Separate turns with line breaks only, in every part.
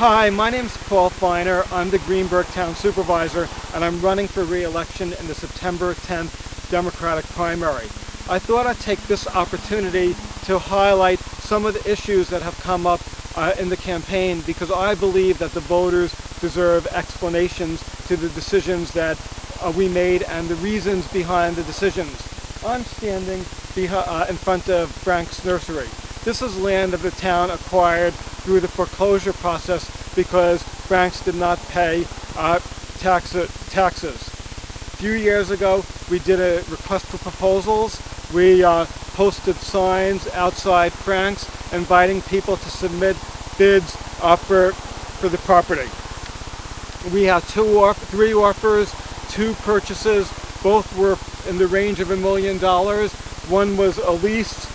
Hi, my name's Paul Feiner. I'm the Greenburgh Town Supervisor, and I'm running for re-election in the September 10th Democratic primary. I thought I'd take this opportunity to highlight some of the issues that have come up in the campaign, because I believe that the voters deserve explanations to the decisions that we made and the reasons behind the decisions. I'm standing in front of Frank's Nursery. This is land that the town acquired through the foreclosure process because Frank's did not pay taxes. A few years ago, we did a request for proposals. We posted signs outside Frank's inviting people to submit bids for the property. We had three offers, two purchases. Both were in the range of $1 million. One was a lease.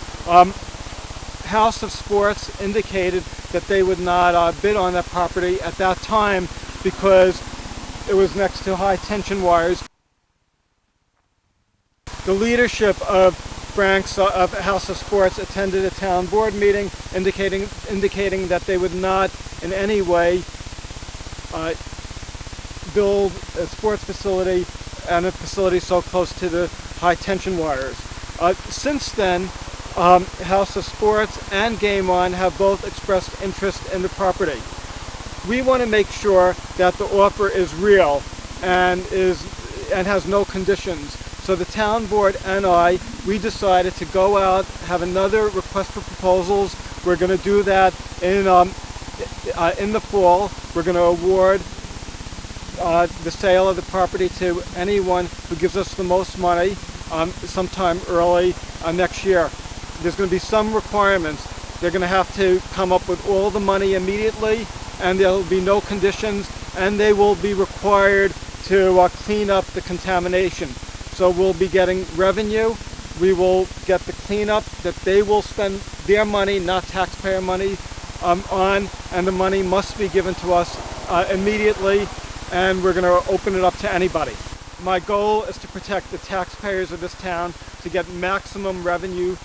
House of Sports indicated that they would not bid on that property at that time because it was next to high tension wires. The leadership of Frank's of House of Sports attended a town board meeting indicating that they would not in any way build a sports facility and a facility so close to the high tension wires. Since then, House of Sports and Game On have both expressed interest in the property. We want to make sure that the offer is real and has no conditions. So the town board and we decided to go out, have another request for proposals. We're going to do that in the fall. We're going to award the sale of the property to anyone who gives us the most money sometime early next year. There's going to be some requirements. They're going to have to come up with all the money immediately, and there will be no conditions, and they will be required to clean up the contamination. So we'll be getting revenue. We will get the cleanup that they will spend their money, not taxpayer money, on, and the money must be given to us immediately, and we're going to open it up to anybody. My goal is to protect the taxpayers of this town, to get maximum revenue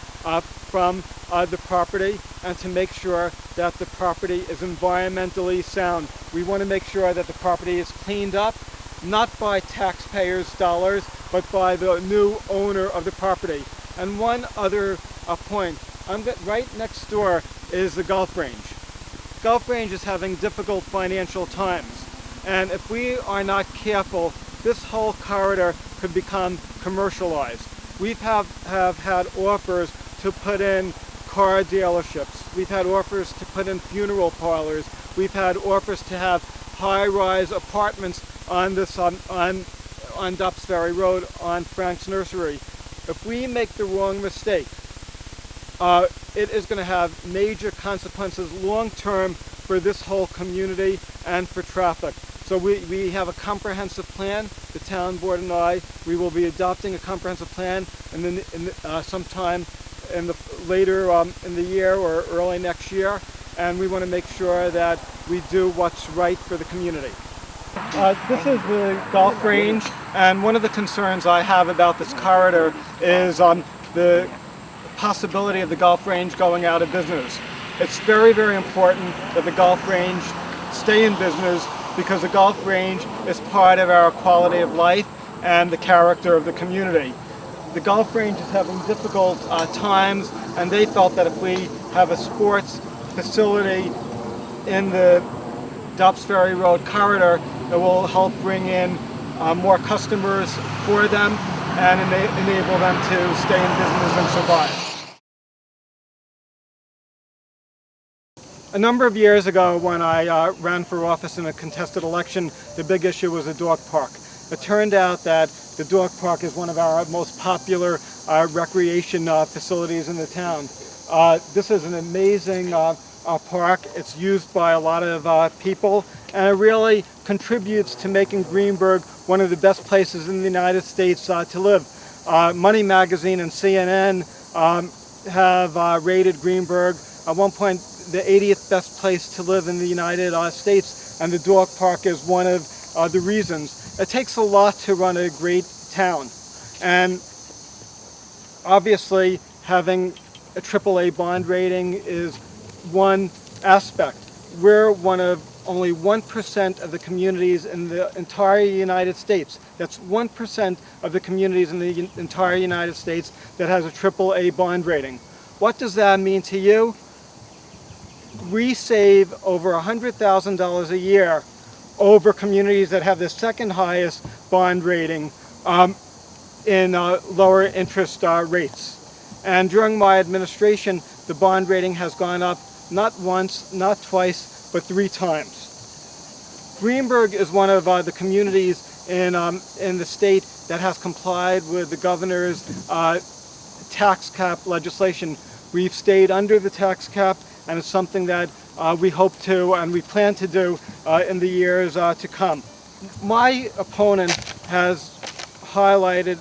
from the property, and to make sure that the property is environmentally sound. We want to make sure that the property is cleaned up, not by taxpayers' dollars, but by the new owner of the property. And one other point, right next door is the golf range. Golf range is having difficult financial times, and if we are not careful, this whole corridor could become commercialized. We have had offers to put in car dealerships. We've had offers to put in funeral parlors. We've had offers to have high-rise apartments on this on Dobbs Ferry Road on Frank's Nursery. If we make the wrong mistake, it is going to have major consequences long-term for this whole community and for traffic. So we have a comprehensive plan. The town board and we will be adopting a comprehensive plan, and then sometime later in the year or early next year, and we want to make sure that we do what's right for the community. This is the golf range, and one of the concerns I have about this corridor is the possibility of the golf range going out of business. It's very, very important that the golf range stay in business, because the golf range is part of our quality of life and the character of the community. The golf range is having difficult times, and they felt that if we have a sports facility in the Dobbs Ferry Road corridor, it will help bring in more customers for them and enable them to stay in business and survive. A number of years ago, when I ran for office in a contested election, the big issue was a dog park. It turned out that the dog park is one of our most popular recreation facilities in the town. This is an amazing park. It's used by a lot of people, and it really contributes to making Greenburgh one of the best places in the United States to live. Money Magazine and CNN have rated Greenburgh at one point the 80th best place to live in the United States, and the dog park is one of the reasons. It takes a lot to run a great town, and obviously having a AAA bond rating is one aspect. We're one of only 1% of the communities in the entire United States. That's 1% of the communities in the entire United States that has a AAA bond rating. What does that mean to you? We save over $100,000 a year over communities that have the second highest bond rating in lower interest rates. And during my administration, the bond rating has gone up not once, not twice, but 3 times. Greenburgh is one of the communities in the state that has complied with the governor's tax cap legislation. We've stayed under the tax cap, and it's something that we hope to and we plan to do in the years to come. My opponent has highlighted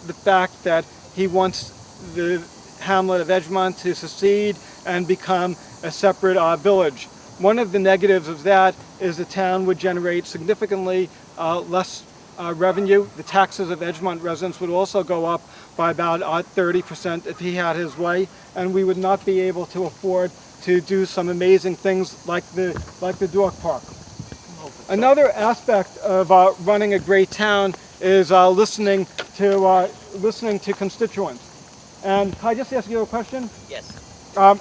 the fact that he wants the hamlet of Edgemont to secede and become a separate village. One of the negatives of that is the town would generate significantly less revenue. The taxes of Edgemont residents would also go up by about 30% if he had his way, and we would not be able to afford to do some amazing things like the dog park. Another aspect of running a great town is listening to constituents. And can I just ask you a question?
Yes.
Can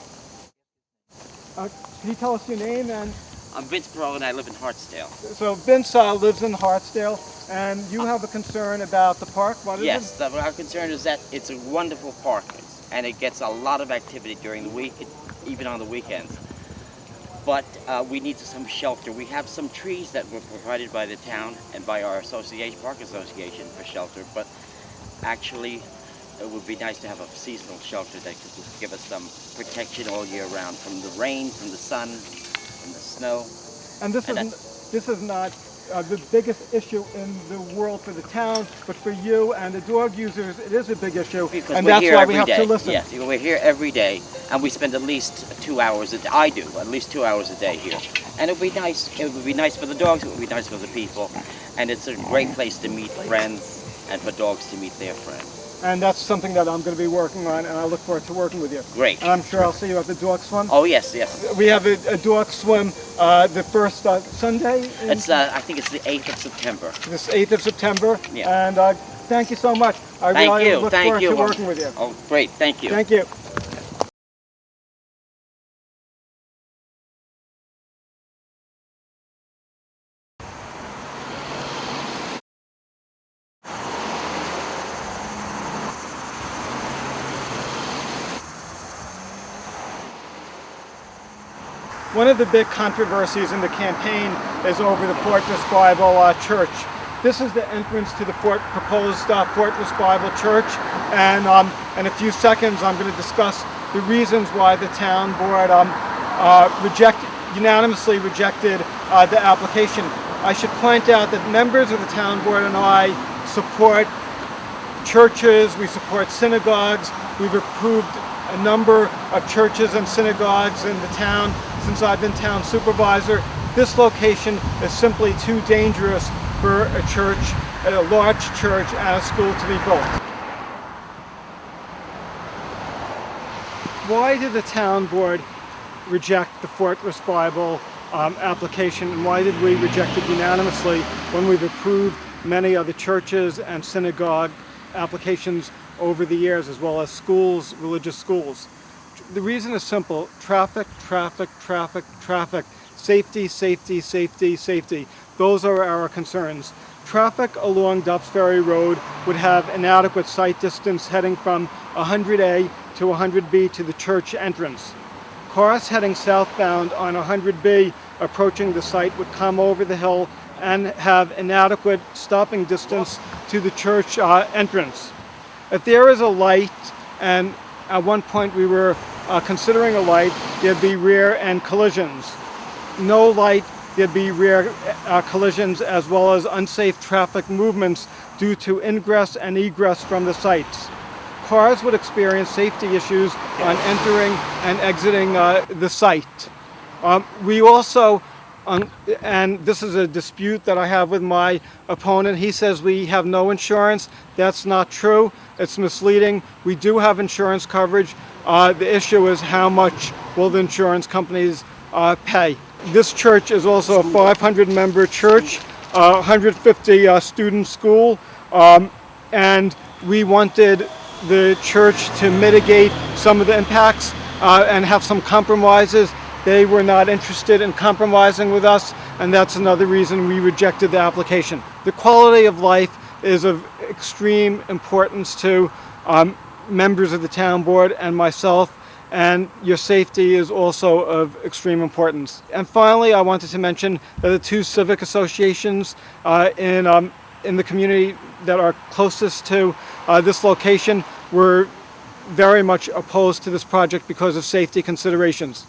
you tell us your name? And
I'm Vince Perot and I live in Hartsdale.
So Vince lives in Hartsdale, and you have a concern about the park. What is
yes, our concern is that it's a wonderful park and it gets a lot of activity during the week, even on the weekends. But we need some shelter. We have some trees that were provided by the town and by our association, Park Association, for shelter, but actually it would be nice to have a seasonal shelter that could give us some protection all year round from the rain, from the sun, from the snow.
And this is not the biggest issue in the world for the town, but for you and the dog users, it is a big issue,
because
and
we're
that's
here
why
every
we have
day.
to listen.
Yes, we're here every day, and we spend at least 2 hours a day. I do, at least 2 hours a day here. And it would be nice. It would be nice for the dogs. It would be nice for the people, and it's a great place to meet friends and for dogs to meet their friends.
And that's something that I'm going to be working on, and I look forward to working with you.
Great.
And I'm sure I'll see you at the dog swim.
Oh yes, yes.
We have a dog swim the first Sunday.
It's I think it's the 8th of September.
This 8th of September.
Yeah.
And thank you so much. I really look forward to working with you.
Oh, great. Thank you.
Thank you. One of the big controversies in the campaign is over the Fortress Bible Church. This is the entrance to the proposed Fortress Bible Church, and in a few seconds I'm going to discuss the reasons why the town board unanimously rejected the application. I should point out that members of the town board and I support churches, we support synagogues, we've approved a number of churches and synagogues in the town since I've been town supervisor. This location is simply too dangerous for a church, a large church and a school to be built. Why did the town board reject the Fortress Bible application, and why did we reject it unanimously when we've approved many other churches and synagogue applications over the years, as well as schools, religious schools? The reason is simple: traffic, traffic, traffic, traffic. Safety, safety, safety, safety. Those are our concerns. Traffic along Duff's Ferry Road would have inadequate sight distance heading from 100A to 100B to the church entrance. Cars heading southbound on 100B approaching the site would come over the hill and have inadequate stopping distance to the church entrance. If there is a light, and at one point we were considering a light, there'd be rear end collisions. No light, there'd be rear collisions, as well as unsafe traffic movements due to ingress and egress from the sites. Cars would experience safety issues on entering and exiting the site. We also, and this is a dispute that I have with my opponent, he says we have no insurance. That's not true. It's misleading. We do have insurance coverage. The issue is how much will the insurance companies pay. This church is also a 500-member church, 150 student school, and we wanted the church to mitigate some of the impacts and have some compromises. They were not interested in compromising with us, and that's another reason we rejected the application. The quality of life is of extreme importance to members of the town board and myself, and your safety is also of extreme importance. And finally, I wanted to mention that the two civic associations in the community that are closest to this location were very much opposed to this project because of safety considerations.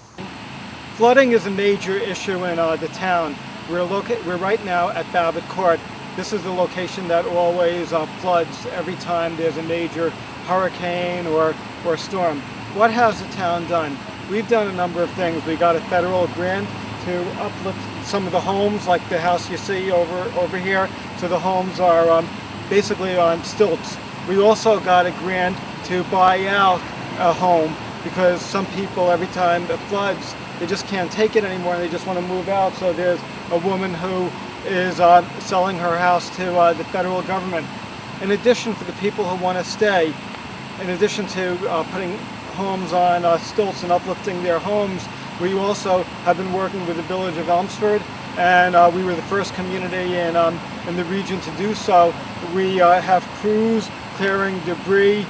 Flooding is a major issue in the town. We're right now at Babbit Court. This is the location that always floods every time there's a major hurricane or storm. What has the town done? We've done a number of things. We got a federal grant to uplift some of the homes, like the house you see over here. So the homes are basically on stilts. We also got a grant to buy out a home because some people, every time it floods, they just can't take it anymore and they just want to move out. So there's a woman who is selling her house to the federal government. In addition, for the people who want to stay, in addition to putting homes on stilts and uplifting their homes, we also have been working with the village of Elmsford, and we were the first community in the region to do so. We have crews clearing debris,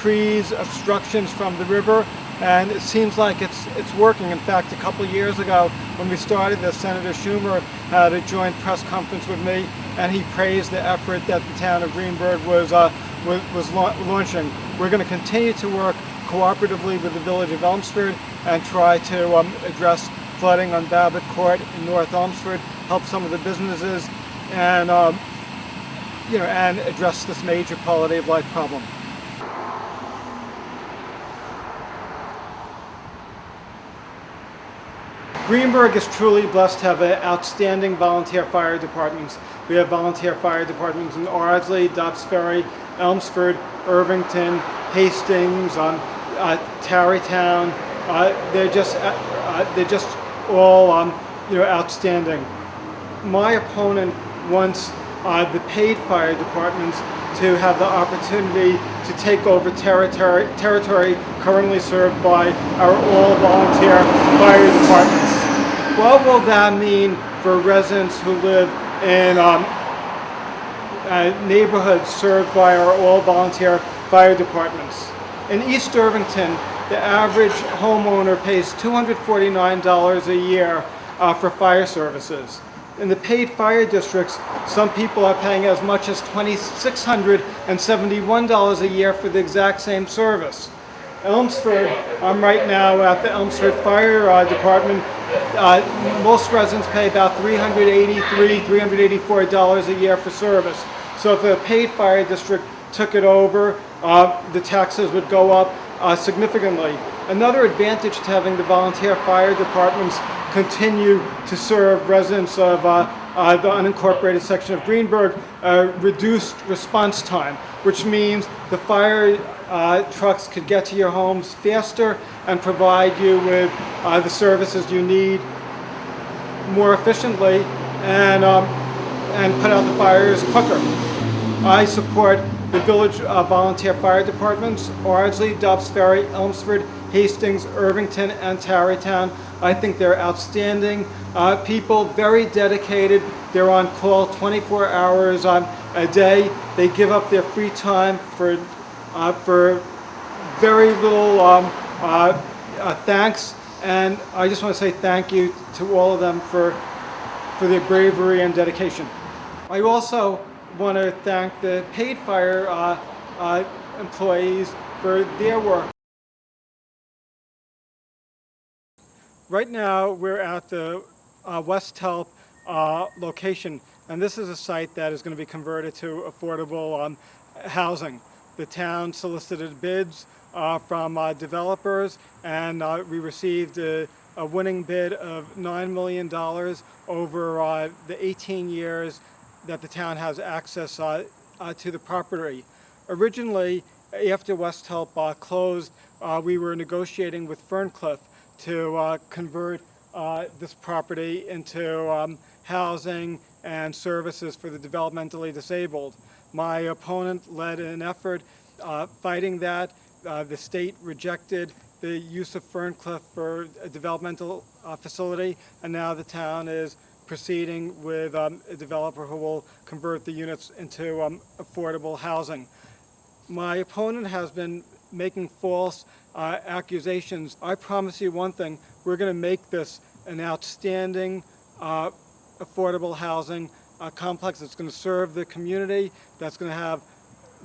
trees, obstructions from the river, and it seems like it's working. In fact, a couple of years ago when we started this, Senator Schumer had a joint press conference with me, and he praised the effort that the town of Greenburgh was launching. We're going to continue to work cooperatively with the village of Elmsford and try to address flooding on Babbit Court in North Elmsford, help some of the businesses, and and address this major quality of life problem. Greenburgh is truly blessed to have outstanding volunteer fire departments. We have volunteer fire departments in Ardsley, Dobbs Ferry, Elmsford, Irvington, Hastings, Tarrytown. They're just all outstanding. My opponent wants the paid fire departments to have the opportunity to take over territory currently served by our all-volunteer fire departments. What will that mean for residents who live in neighborhoods served by our all-volunteer fire departments? In East Irvington, the average homeowner pays $249 a year for fire services. In the paid fire districts, some people are paying as much as $2,671 a year for the exact same service. Elmsford, I'm right now at the Elmsford Fire Department. Most residents pay about $383, $384 a year for service. So if a paid fire district took it over, the taxes would go up significantly. Another advantage to having the volunteer fire departments continue to serve residents of the unincorporated section of Greenburgh, reduced response time, which means the fire trucks could get to your homes faster and provide you with the services you need more efficiently and put out the fires quicker. I support the village volunteer fire departments, Ardsley, Dobbs Ferry, Elmsford, Hastings, Irvington, and Tarrytown. I think they're outstanding people, very dedicated. They're on call 24 hours a day. They give up their free time for very little thanks. And I just want to say thank you to all of them for their bravery and dedication. I also want to thank the paid fire employees for their work. Right now we're at the West Help location, and this is a site that is going to be converted to affordable housing. The town solicited bids from developers, and we received a winning bid of $9 million over the 18 years that the town has access to the property. Originally, after West Help closed, we were negotiating with Ferncliff to convert this property into housing and services for the developmentally disabled. My opponent led an effort fighting that. The state rejected the use of Ferncliff for a developmental facility, and now the town is proceeding with a developer who will convert the units into affordable housing. My opponent has been making false accusations. I promise you one thing, we're going to make this an outstanding affordable housing complex that's going to serve the community, that's going to have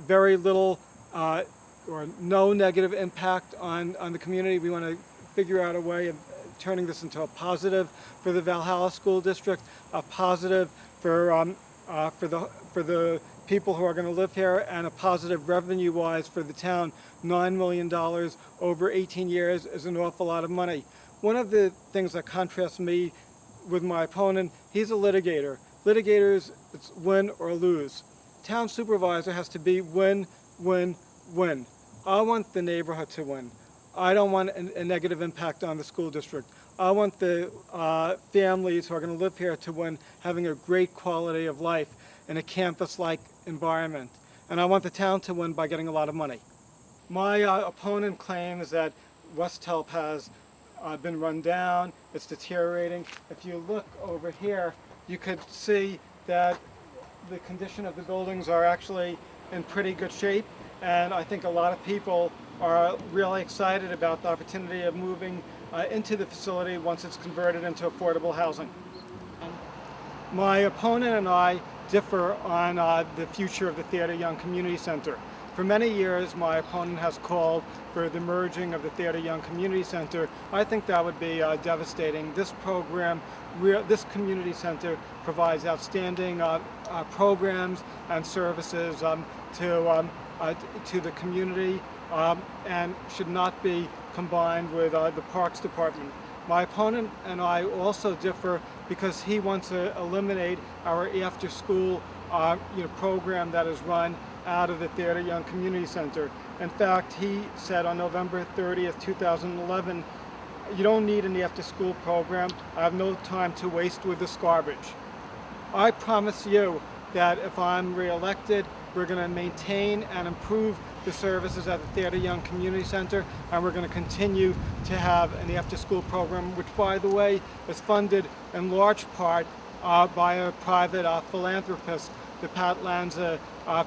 very little or no negative impact on the community. We want to figure out a way of turning this into a positive for the Valhalla School District, a positive for the people who are going to live here, and a positive revenue-wise for the town. $9 million over 18 years is an awful lot of money. One of the things that contrasts me with my opponent, he's a litigator. Litigators, it's win or lose. Town supervisor has to be win, win, win. I want the neighborhood to win. I don't want a negative impact on the school district. I want the families who are going to live here to win, having a great quality of life in a campus-like environment. And I want the town to win by getting a lot of money. My opponent claims that West Help has been run down, it's deteriorating. If you look over here, you could see that the condition of the buildings are actually in pretty good shape, and I think a lot of people are really excited about the opportunity of moving into the facility once it's converted into affordable housing. My opponent and I differ on the future of the Theodore Young Community Center. For many years, my opponent has called for the merging of the Theodore Young Community Center. I think that would be devastating. This program, this community center provides outstanding programs and services to the community and should not be combined with the Parks Department. My opponent and I also differ because he wants to eliminate our after-school program that is run out of the Theodore Young Community Center. In fact, he said on November 30th, 2011, you don't need an after-school program. I have no time to waste with this garbage. I promise you that if I'm re-elected, we're going to maintain and improve the services at the Theodore Young Community Center, and we're going to continue to have an after-school program, which, by the way, is funded in large part by a private philanthropist, the Pat Lanza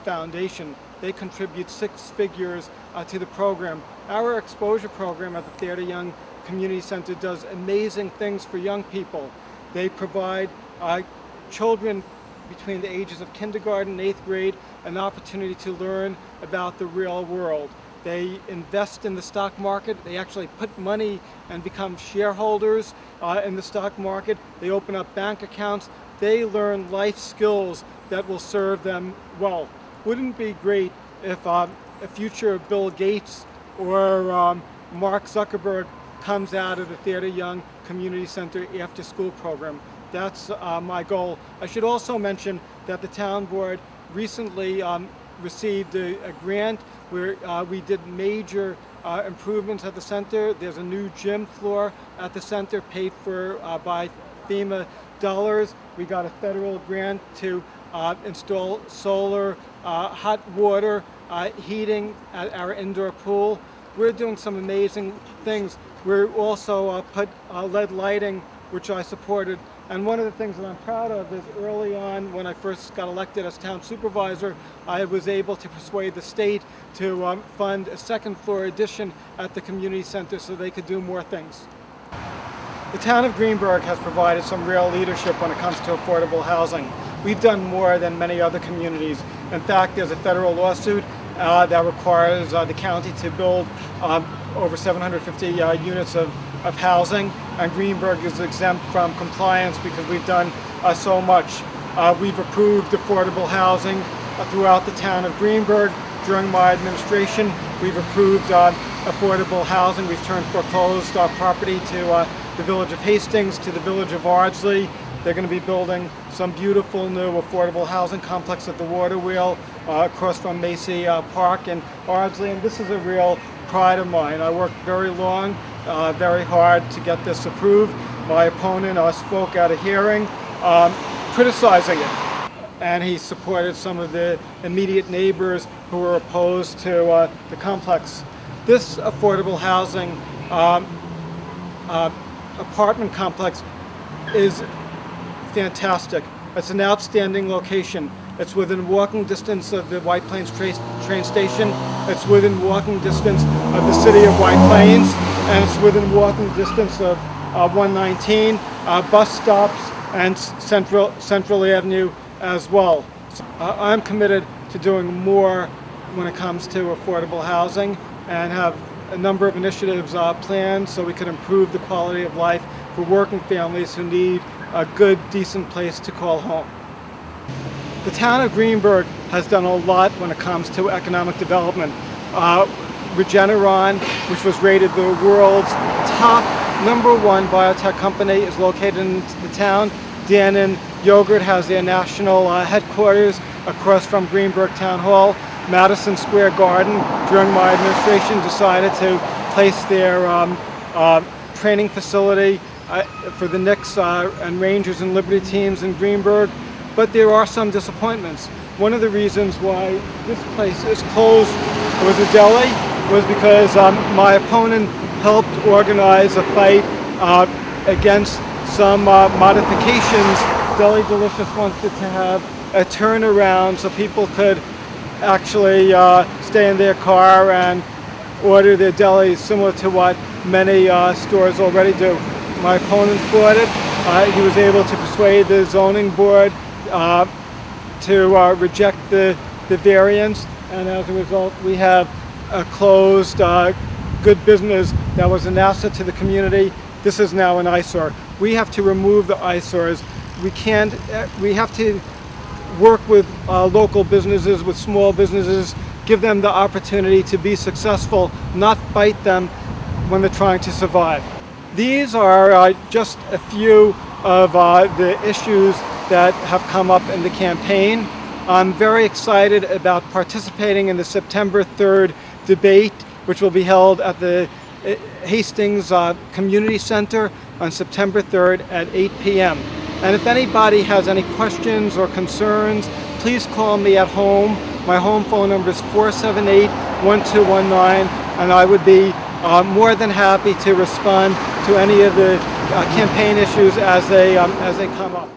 Foundation. They contribute 6 figures to the program. Our exposure program at the Theodore Young Community Center does amazing things for young people. They provide children between the ages of kindergarten and 8th grade an opportunity to learn about the real world. They invest in the stock market. They actually put money and become shareholders in the stock market. They open up bank accounts. They learn life skills that will serve them well. Wouldn't it be great if a future Bill Gates or Mark Zuckerberg comes out of the Theodore Young Community Center after school program? That's my goal. I should also mention that the town board recently received a grant where we did major improvements at the center. There's a new gym floor at the center paid for by FEMA dollars. We got a federal grant to install solar hot water heating at our indoor pool. We're doing some amazing things. We're also put LED lighting, which I supported. And one of the things that I'm proud of is early on, when I first got elected as town supervisor, I was able to persuade the state to fund a 2nd floor addition at the community center so they could do more things. The town of Greenburgh has provided some real leadership when it comes to affordable housing. We've done more than many other communities. In fact, there's a federal lawsuit that requires the county to build over 750 units of housing, and Greenburgh is exempt from compliance because we've done so much. We've approved affordable housing throughout the town of Greenburgh. During my administration, we've approved affordable housing. We've turned foreclosed property to the village of Hastings, to the village of Ardsley. They're going to be building some beautiful new affordable housing complex at the Water Wheel across from Macy Park in Ardsley, and this is a real pride of mine. I worked very long, very hard to get this approved, My opponent spoke at a hearing criticizing it, and he supported some of the immediate neighbors who were opposed to the complex. This affordable housing apartment complex is fantastic. It's an outstanding location. It's within walking distance of the White Plains train station. It's within walking distance of the city of White Plains, and it's within walking distance of 119 bus stops and Central Avenue as well. I'm committed to doing more when it comes to affordable housing, and have a number of initiatives planned so we can improve the quality of life for working families who need a good, decent place to call home. The town of Greenburgh has done a lot when it comes to economic development. Regeneron, which was rated the world's top #1 biotech company, is located in the town. Dannon Yogurt has their national headquarters across from Greenburgh Town Hall. Madison Square Garden, during my administration, decided to place their training facility for the Knicks and Rangers and Liberty teams in Greenburgh. But there are some disappointments. One of the reasons why this place is closed was a deli, was because my opponent helped organize a fight against some modifications. Deli Delicious wanted to have a turnaround so people could actually stay in their car and order their delis, similar to what many stores already do. My opponent fought it. He was able to persuade the zoning board to reject the variance, and as a result we have a closed good business that was an asset to the community. This is now an eyesore. We have to remove the eyesores. We have to work with local businesses, with small businesses, give them the opportunity to be successful, not fight them when they're trying to survive. These are just a few of the issues that have come up in the campaign. I'm very excited about participating in the September 3rd debate, which will be held at the Hastings Community Center on September 3rd at 8 p.m. And if anybody has any questions or concerns, please call me at home. My home phone number is 478-1219, and I would be more than happy to respond to any of the campaign issues as they come up.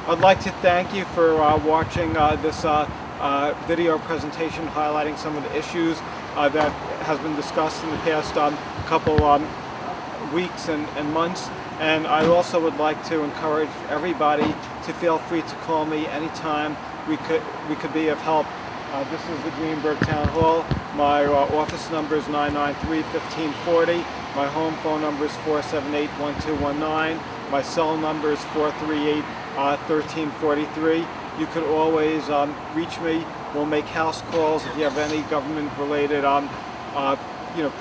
I'd like to thank you for watching this video presentation highlighting some of the issues that has been discussed in the past couple weeks and months. And I also would like to encourage everybody to feel free to call me anytime we could be of help. This is the Greenburgh Town Hall. My office number is 993-1540. My home phone number is 478-1219. My cell number is 438-1343. You could always reach me. We'll make house calls if you have any government-related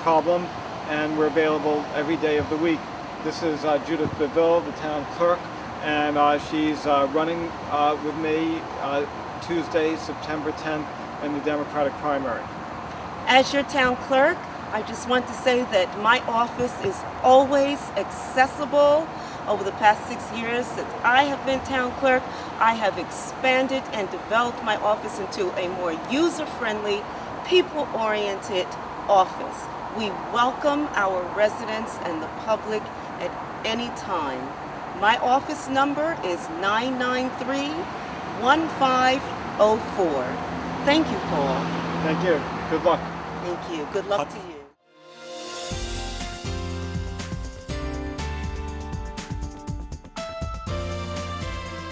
problem, and we're available every day of the week. This is Judith BEVILLE, the town clerk, and she's running with me Tuesday, September 10th in the Democratic primary.
As your town clerk, I just want to say that my office is always accessible. Over the past 6 years since I have been town clerk, I have expanded and developed my office into a more user-friendly, people-oriented office. We welcome our residents and the public at any time. My office number is 993-1504. Thank you, Paul.
Thank you. Good luck.
Thank you. Good luck to you.